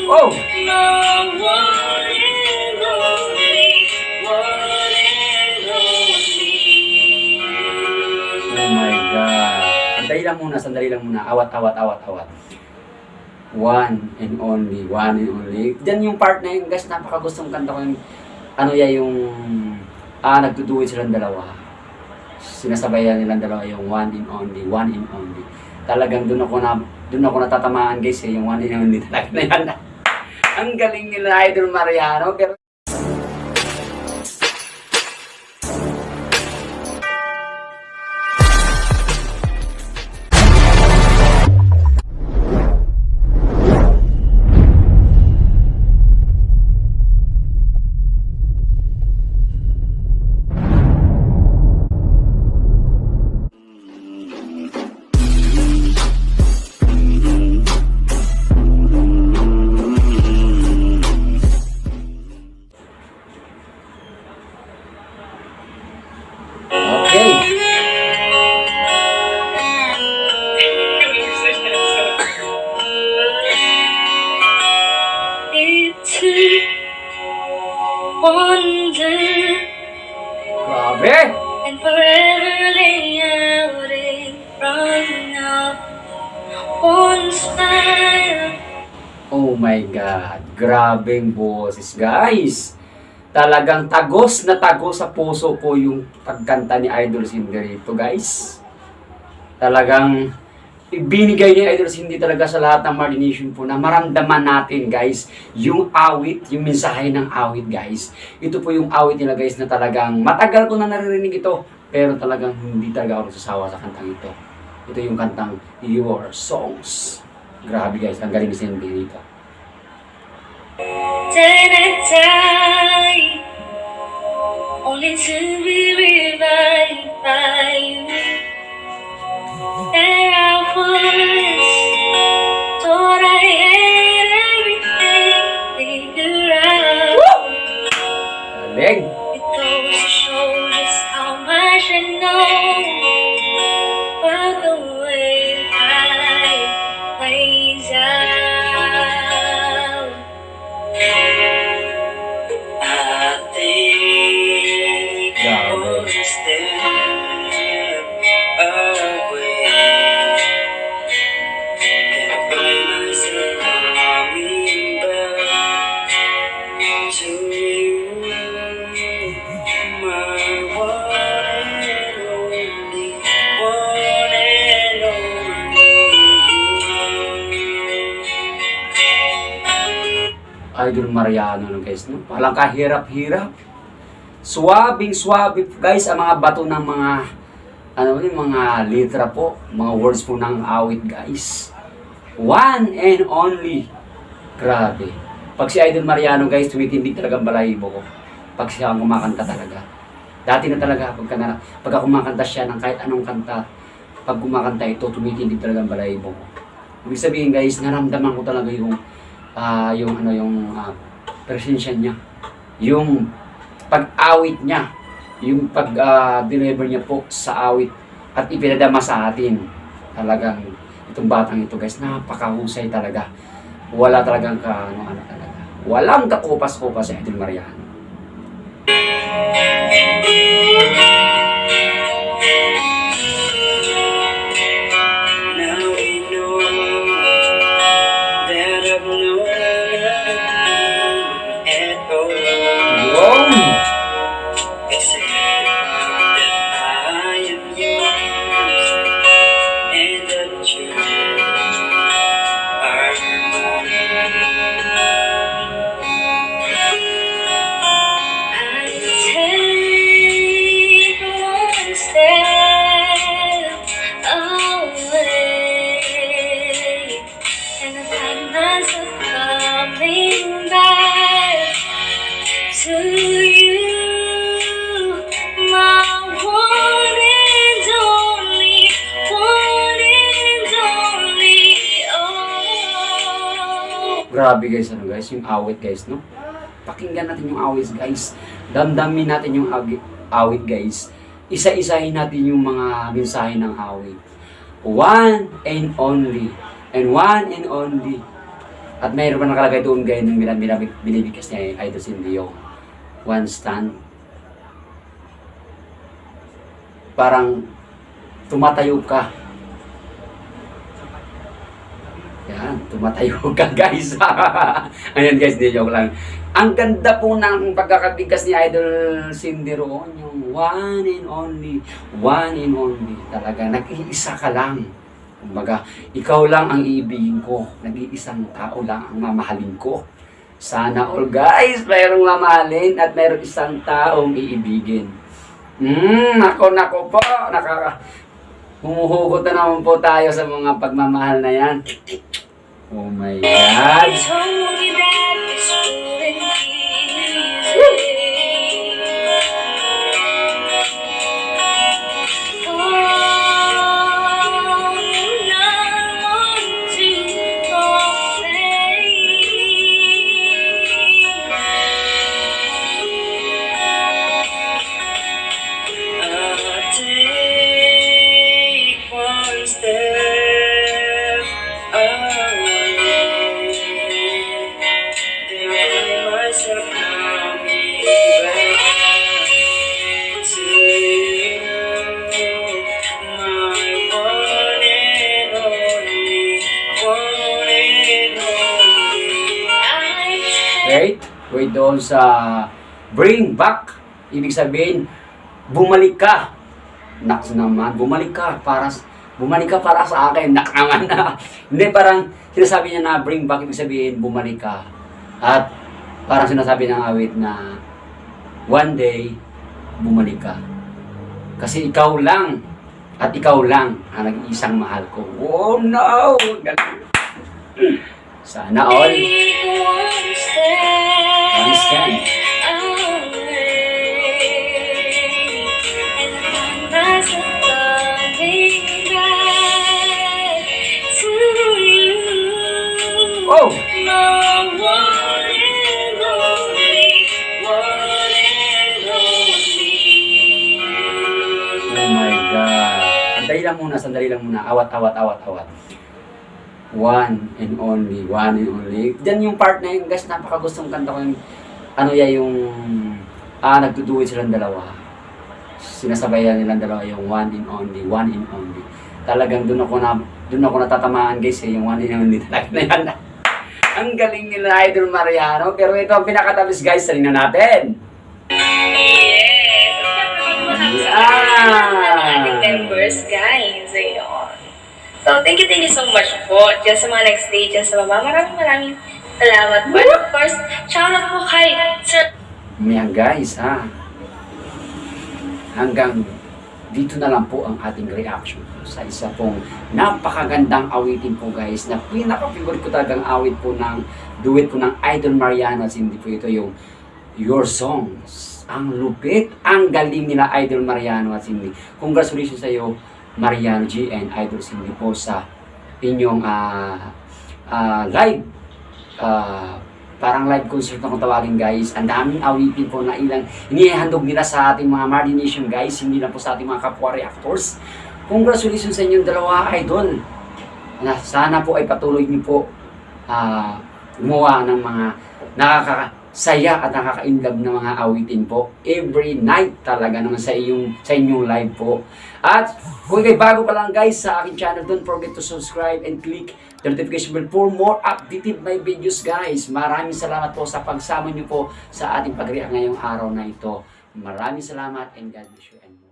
Oh! Oh my God. Sandali lang muna. Awat, awat, awat, awat. One and only, one and only. Diyan yung part na yun, guys, napakagustong kanta ko yung, ano yan, yung, nagtutuwid silang dalawa. Sinasabayan nilang dalawa yung one and only, one and only. Talagang doon ako natatamaan, guys, yung one and only talaga na yan. Ang galing nila, Idol Mariano, pero okay. Wonder Grabe! and forever lay out in front of one smile. Oh my God, grabeng boses, guys. Talagang tagos na tagos sa puso ko yung pagkanta ni Idol Cindy rito, guys. Talagang ibinigay ni Idol Cindy talaga sa lahat ng Marination po na maramdaman natin, guys, yung awit, yung mensahe ng awit, guys. Ito po yung awit nila, guys, na talagang matagal ko na naririnig ito, pero talagang hindi talaga ako nagsasawa sa kantang ito. Ito yung kantang Your Songs. Grabe, guys, ang galing ni Cindy dito. Then I die, only to be revived by you. There I was, thought I had everything figured out. Galing! It goes to show just how much I know, but the way life plays out. I think I was a step away, and find myself coming back to you, my one and only, one and only. Idol Mariano, no, guys, no? Palang kahirap-hirap. Swabing-swabe, guys, ang mga bato ng mga, ano, yung mga litra po, mga words po ng awit, guys. One and only. Grabe. Pag si Idol Mariano, guys, tumitindig talaga ang balahibo ko. Pag siya ang kumakanta talaga. Dati na talaga, pagka kumakanta siya ng kahit anong kanta, pag kumakanta ito, tumitindig talaga ang balahibo ko. Ibig sabihin, guys, naramdaman ko talaga yung presensya niya, yung pag-awit niya, yung pag-deliver niya po sa awit at ipinadama sa atin. Talagang itong batang ito, guys, napakahusay talaga. Wala talagang talaga. Walang kakupas-kupas si Idol Mariano. Now we know that I've known nothing at all, Wow! except that I am yours and that you are mine. I take one step away, and I find myself coming back to you, my one and only, one and only. Oh. Grabe, guys, guys, yung awit, guys, no? Pakinggan natin yung awit, guys. Damdamin natin yung awit, guys. Isa-isahin natin yung mga mensahe ng awit. One and only. And one and only. At mayroon pa nakalagay doon guys nung binibigkas niya Idol Cindy yung one stand. Parang tumatayo ka. Yan, tumatayo ka guys. Ayan guys, di joke lang. Ang ganda po ng pagkakabigkas ni Idol Cindy roon, yung one and only. Talaga, nag-iisa ka lang. Kumbaga, ikaw lang ang iibigin ko. Nag-iisang tao lang ang mamahalin ko. Sana all guys, mayroong mamahalin at mayroong isang taong iibigin. Nako po, humuhugot na naman po tayo sa mga pagmamahal na yan. Oh my God! They told me that this wouldn't be easy. Wait doon sa bring back. Ibig sabihin, bumalik ka. Naks naman, bumalik ka para sa akin. Nak naman na. Hindi, parang sinasabi niya na bring back, ibig sabihin, bumalik ka. At parang sinasabi ng awit na one day, bumalik ka. Kasi ikaw lang at ikaw lang ang nag-iisang mahal ko. Oh no! Sana all. One stand. Oh! Sandali lang muna. Awat. One and only. Diyan yung part na yun, guys, napakagustong kanta ko yung, yung, nagtuduwid silang dalawa. Sinasabayan nilang dalawa yung one and only. Talagang doon ako natatamaan, guys, yung one and only talaga na yan. Ang galing nila, Idol Mariano. Pero ito ang pinakatabis, guys, tingnan natin. Ating members, guys. Ayun. So, thank you so much po. Diyan sa mga next day, diyan sa baba. Maraming salamat po. And of course, shout out po kay Sir. Yan guys, hanggang dito na lang po ang ating reaction sa isa pong napakagandang awitin po guys, na pinaka-favorite ko talagang awit po ng duet po ng Idol Mariano at Cindy po. Ito yung Your Songs. Ang lupit, ang galing nila Idol Mariano at Cindy. Congratulations sa iyo, Mariano G and Idol Cindy po sa inyong live parang live concert na kung tawagin guys. Ang daming awitin po na ilang inihandog nila sa ating mga Mardi Nation guys, hindi na po sa ating mga kapwa reactors. Congratulations sa inyong dalawa Idol. Sana po ay patuloy niyo po gumawa ng mga nakakasaya at nakaka-inlove na mga awitin po every night talaga naman sa inyong live po. At kung kayo bago pa lang guys sa aking channel, don't forget to subscribe and click the notification bell for more updated my videos guys. Maraming salamat po sa pagsama niyo po sa ating pag-react ngayong araw na ito. Maraming salamat and God bless you and more.